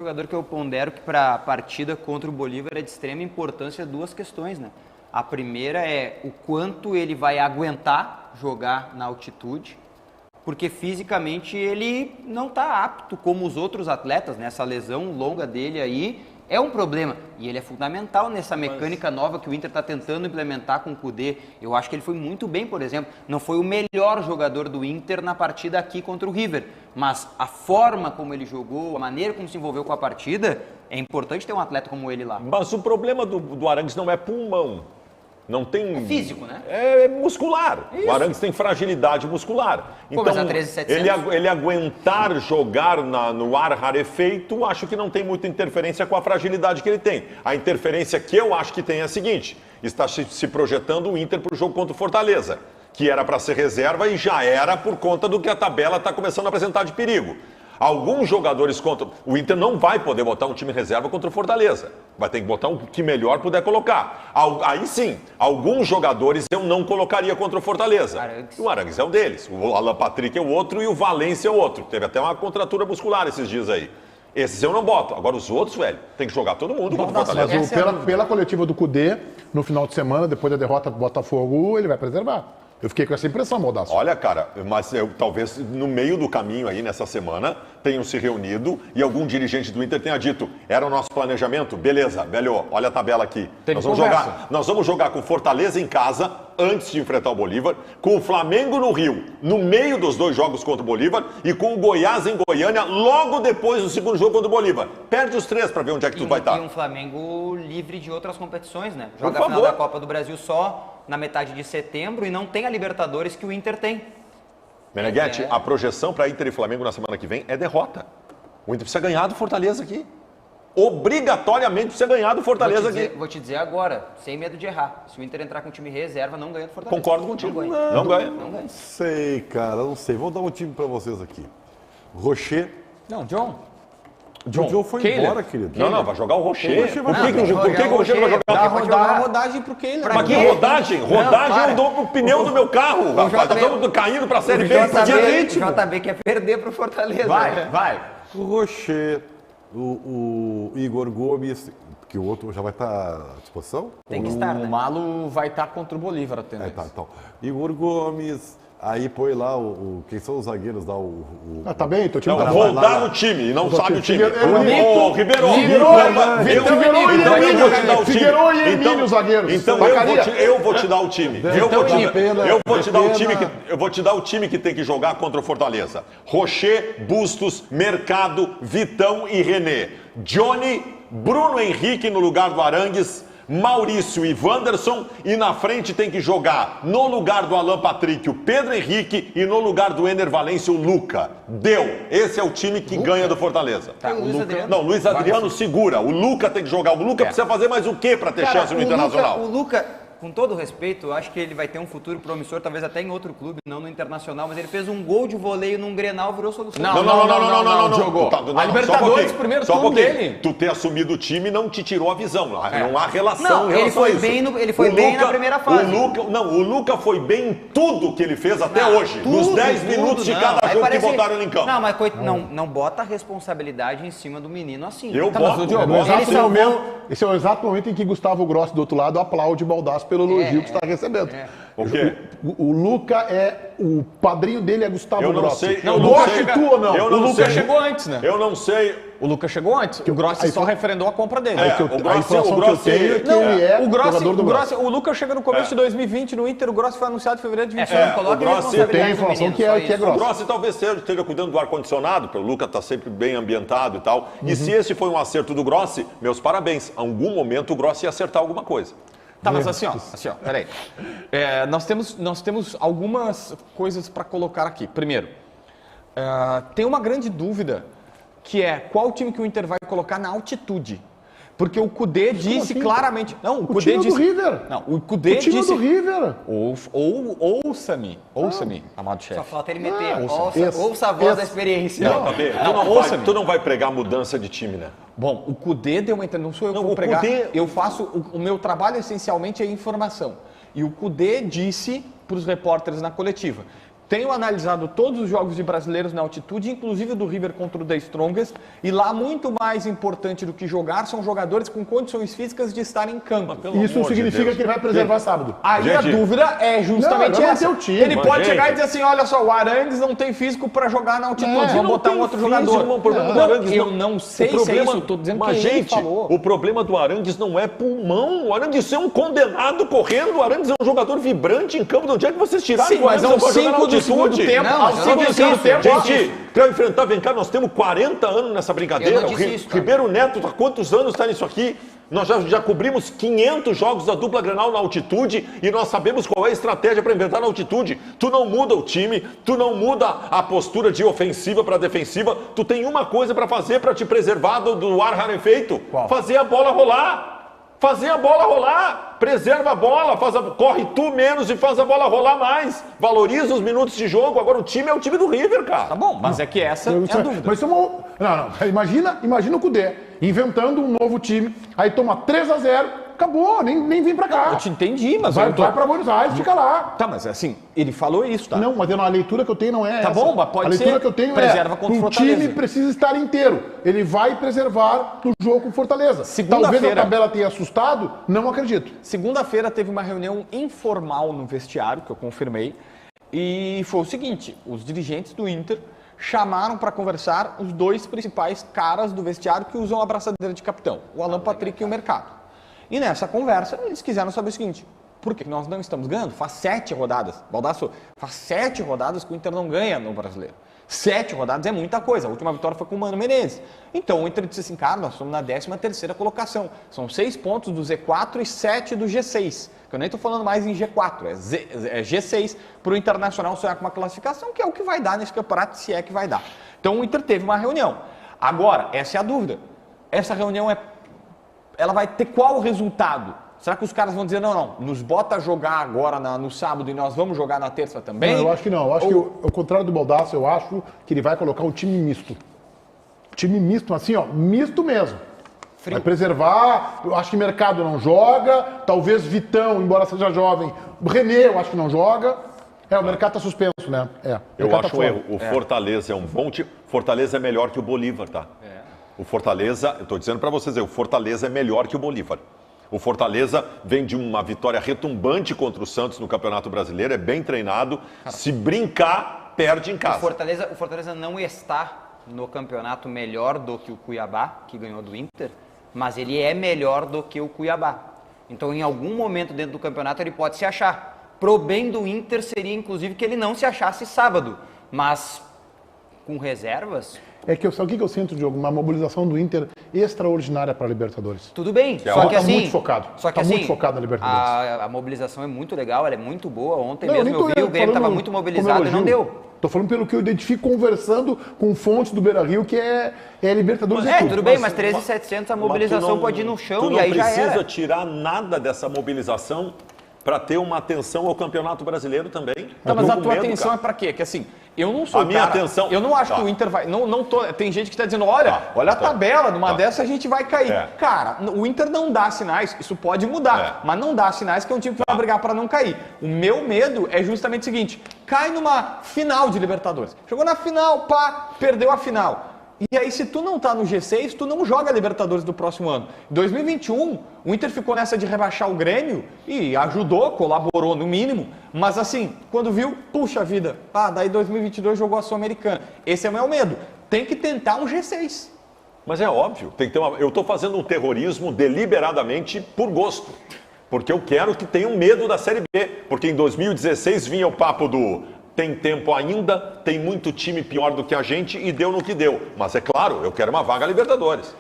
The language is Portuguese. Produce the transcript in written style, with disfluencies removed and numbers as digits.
jogador que eu pondero que para a partida contra o Bolívar é de extrema importância duas questões, né? A primeira é o quanto ele vai aguentar jogar na altitude, porque fisicamente ele não está apto como os outros atletas, né? Essa lesão longa dele aí é um problema. E ele é fundamental nessa mecânica nova que o Inter está tentando implementar com o Kudê. Eu acho que ele foi muito bem, por exemplo. Não foi o melhor jogador do Inter na partida aqui contra o River. Mas a forma como ele jogou, a maneira como se envolveu com a partida, é importante ter um atleta como ele lá. Mas o problema do Arangues não é pulmão. Não tem... É físico, né? É muscular. Isso. O Arangues tem fragilidade muscular. Pô, então, mas a 13.700... ele aguentar jogar no ar rarefeito, acho que não tem muita interferência com a fragilidade que ele tem. A interferência que eu acho que tem é a seguinte: está se projetando o Inter para o jogo contra o Fortaleza, que era para ser reserva e já era por conta do que a tabela está começando a apresentar de perigo. Alguns jogadores contra... O Inter não vai poder botar um time reserva contra o Fortaleza. Vai ter que botar um que melhor puder colocar. Aí sim, alguns jogadores eu não colocaria contra o Fortaleza. Arangues. O Arangues é um deles. O Alan Patrick é o outro e o Valência é o outro. Teve até uma contratura muscular esses dias aí. Esses eu não boto. Agora os outros, velho, tem que jogar todo mundo contra o Fortaleza. Mas pela coletiva do Kudê, no final de semana, depois da derrota do Botafogo, ele vai preservar. Eu fiquei com essa impressão, Baldasso. Olha, cara, mas talvez no meio do caminho aí, nessa semana, tenham se reunido e algum dirigente do Inter tenha dito: era o nosso planejamento? Beleza, velho, olha a tabela aqui. Nós vamos jogar com Fortaleza em casa, antes de enfrentar o Bolívar, com o Flamengo no Rio, no meio dos dois jogos contra o Bolívar, e com o Goiás em Goiânia, logo depois do segundo jogo contra o Bolívar. Perde os três pra ver onde é que tu vai estar. E um Flamengo livre de outras competições, né? Joga a final da Copa do Brasil só na metade de setembro e não tem a Libertadores que o Inter tem. Meneghetti, a projeção para Inter e Flamengo na semana que vem é derrota. O Inter precisa ganhar do Fortaleza aqui. Obrigatoriamente precisa ganhar do Fortaleza aqui. Vou te dizer agora, sem medo de errar. Se o Inter entrar com time reserva, não ganha do Fortaleza. Concordo contigo. Não ganha. Não sei, cara, não sei. Vou dar um time para vocês aqui. Rocher. Não, John. O John foi embora, querido. Não, vai jogar o Rocher. Por que o Rocher vai jogar? Dá uma rodagem pro Kehler. Mas que rodagem? Rodagem eu dou pro pneu do meu carro. Estamos caindo pra Série B. O JB quer perder pro Fortaleza. Vai. O Rocher, o Igor Gomes, que o outro já vai estar à disposição? Tem que estar, né? O Malo vai estar contra o Bolívar até. Tá, então. Igor Gomes, aí põe lá quem são os zagueiros lá, Tá bem, teu time Não, tá vou dar o time, não sabe o time. Figueiredo. Ô, Ribeiro. Figueiredo e Emílio, os zagueiros. Então eu vou te dar o time. Eu vou te dar o time que tem que jogar contra o Fortaleza. Rocher, Bustos, Mercado, Vitão e René. Johnny, Bruno Henrique no lugar do Arangues, Maurício e Wanderson, e na frente tem que jogar no lugar do Alan Patrick o Pedro Henrique e no lugar do Ener Valencia o Luca. Deu. Esse é o time que ganha do Fortaleza. Tá, o Luiz Adriano. Não, Luiz Adriano segura. O Luca tem que jogar. O Luca precisa fazer mais o quê para ter chance no Internacional? O Luca, com todo respeito, eu acho que ele vai ter um futuro promissor, talvez até em outro clube, não no Internacional, mas ele fez um gol de voleio num Grenal, virou solução. Não, Diogo. A Libertadores, primeiro turno dele. Tu ter assumido o time não te tirou a visão. Não há relação. Não, ele foi bem na primeira fase. O Luca foi bem em tudo que ele fez até hoje. Nos 10 minutos de cada jogo que botaram ele em campo. Não, mas não bota a responsabilidade em cima do menino assim. Eu boto. Esse é o exato momento em que Gustavo Grossi, do outro lado, aplaude Baldasso pelo elogio que está recebendo. O quê? O Luca o padrinho dele é Gustavo Grossi. Sei, o Luca chegou antes, né? Eu não sei. O Luca chegou antes. O Grossi só referendou a compra dele. A informação que eu tenho é que ele é jogador do Grossi. O Luca chega no começo de 2020 no Inter, o Grossi foi anunciado em fevereiro de 21. Eu tenho a informação que é O Grossi. Grossi talvez esteja cuidando do ar-condicionado, porque o Luca está sempre bem ambientado e tal. E se esse foi um acerto do Grossi, meus parabéns. Em algum momento o Grossi ia acertar alguma coisa. Tá, mas assim, ó, peraí. Nós temos algumas coisas para colocar aqui. Primeiro, tem uma grande dúvida, que é qual time que o Inter vai colocar na altitude. Porque o Kudê disse claramente... Não, o Kudê disse... do River. Não, o Kudê disse... O time do River. Ouça-me, amado chefe. Só falta ele meter. Ouça a voz da experiência. Tu não vai pregar mudança de time, né? Bom, o Kudê deu uma... Não sou eu que vou pregar. Eu faço... O meu trabalho essencialmente é informação. E o Kudê disse para os repórteres na coletiva: Tenho analisado todos os jogos de brasileiros na altitude, inclusive do River contra o The Strongest, e lá muito mais importante do que jogar são jogadores com condições físicas de estar em campo. Isso significa que ele vai preservar sábado. Aí a dúvida é justamente Não, essa. o time, Ele pode gente. chegar e dizer assim, olha só, o Arangues não tem físico para jogar na altitude, vamos botar um outro jogador. O problema do Não, Arangues eu não sei se é isso, eu tô dizendo que ele gente, falou. o problema do Arangues não é pulmão. O Arangues é um condenado correndo. O Arangues é um jogador vibrante em campo. De onde é que vocês tiraram Sim, o mas Arangues aos pra jogar na 5 do segundo altitude? tempo, Não, aos eu 5 não do disse segundo isso, tempo, Gente, para enfrentar, vem cá, nós temos 40 anos nessa brincadeira. Eu não disse isso, tá? Ribeiro Neto, há quantos anos está nisso aqui? Nós já cobrimos 500 jogos da dupla Grenal na altitude e nós sabemos qual é a estratégia para inventar na altitude. Tu não muda o time, tu não muda a postura de ofensiva para defensiva, tu tem uma coisa para fazer para te preservar do ar rarefeito. Fazer a bola rolar. Fazer a bola rolar, preserva a bola, corre tu menos e faz a bola rolar mais. Valoriza os minutos de jogo. Agora o time é o time do River, cara. Tá bom, mas é que essa é a dúvida. Mas isso é não. Imagina o Cudê inventando um novo time, aí toma 3-0, acabou, nem vem pra cá. Eu te entendi, mas Vai eu tô... pra Buenos Aires, fica lá. Tá, mas assim, ele falou isso, tá? Não, mas a leitura que eu tenho não é essa. bom, mas pode a leitura ser que eu tenho preserva contra o o Fortaleza. time precisa estar inteiro. Ele vai preservar no jogo com o Fortaleza. Segunda-feira. Talvez a tabela tenha assustado, não acredito. Segunda-feira teve uma reunião informal no vestiário, que eu confirmei, e foi o seguinte, os dirigentes do Inter chamaram para conversar os dois principais caras do vestiário que usam a abraçadeira de capitão, o Alan Patrick e o Mercado. E nessa conversa, eles quiseram saber o seguinte, por que nós não estamos ganhando? Faz 7 rodadas, Baldasso, faz 7 rodadas que o Inter não ganha no Brasileiro. 7 rodadas é muita coisa, a última vitória foi com o Mano Menezes. Então o Inter disse assim, cara, nós estamos na 13ª colocação, são 6 pontos do Z4 e 7 do G6. Que eu nem estou falando mais em G4, é G6 para o Internacional sonhar com uma classificação, que é o que vai dar nesse campeonato, se é que vai dar. Então o Inter teve uma reunião. Agora, essa é a dúvida. Essa reunião ela vai ter qual resultado? Será que os caras vão dizer, não, nos bota a jogar agora no sábado e nós vamos jogar na terça também? Não, eu acho que não. Eu acho que, ao contrário do Baldasso, eu acho que ele vai colocar um time misto. Time misto, assim, ó, misto mesmo. Vai preservar, eu acho que Mercado não joga, talvez Vitão, embora seja jovem, René eu acho que não joga. O Mercado tá suspenso, né? Eu acho um erro. O Fortaleza é um bom time. Fortaleza é melhor que o Bolívar, tá? O Fortaleza, eu tô dizendo para vocês aí, o Fortaleza é melhor que o Bolívar. O Fortaleza vem de uma vitória retumbante contra o Santos no Campeonato Brasileiro, é bem treinado. Se brincar, perde em casa. O Fortaleza não está no campeonato melhor do que o Cuiabá, que ganhou do Inter, mas ele é melhor do que o Cuiabá. Então, em algum momento dentro do campeonato, ele pode se achar. Pro bem do Inter seria, inclusive, que ele não se achasse sábado, mas com reservas... Sabe o que eu sinto, Diogo? Uma mobilização do Inter extraordinária para a Libertadores. Tudo bem, só que assim... muito focado. Só que tá assim, muito focado na Libertadores. A mobilização é muito legal, ela é muito boa. Ontem Não, mesmo eu vi, o Grêmio estava muito mobilizado e não deu. Tô falando pelo que eu identifico conversando com fontes do Beira-Rio, que é Libertadores. Tudo bem, mas 13.700 a mobilização pode ir no chão e aí já era. Tu não precisa tirar nada dessa mobilização para ter uma atenção ao Campeonato Brasileiro também. Tá, mas a tua atenção é para quê? Que assim, eu não sou a minha atenção. Eu não acho que o Inter vai. Tem gente que está dizendo, olha a tabela, numa dessa a gente vai cair. Cara, o Inter não dá sinais, isso pode mudar, mas não dá sinais que é um time que vai brigar para não cair. O meu medo é justamente o seguinte: cai numa final de Libertadores. Chegou na final, perdeu a final. E aí, se tu não tá no G6, tu não joga Libertadores do próximo ano. Em 2021, o Inter ficou nessa de rebaixar o Grêmio e ajudou, colaborou no mínimo. Mas assim, quando viu, puxa vida, daí 2022 jogou a Sul-Americana. Esse é o meu medo. Tem que tentar um G6. Mas é óbvio, tem que ter eu estou fazendo um terrorismo deliberadamente por gosto. Porque eu quero que tenham medo da Série B. Porque em 2016 vinha o papo do... Tem tempo ainda, tem muito time pior do que a gente e deu no que deu. Mas é claro, eu quero uma vaga Libertadores.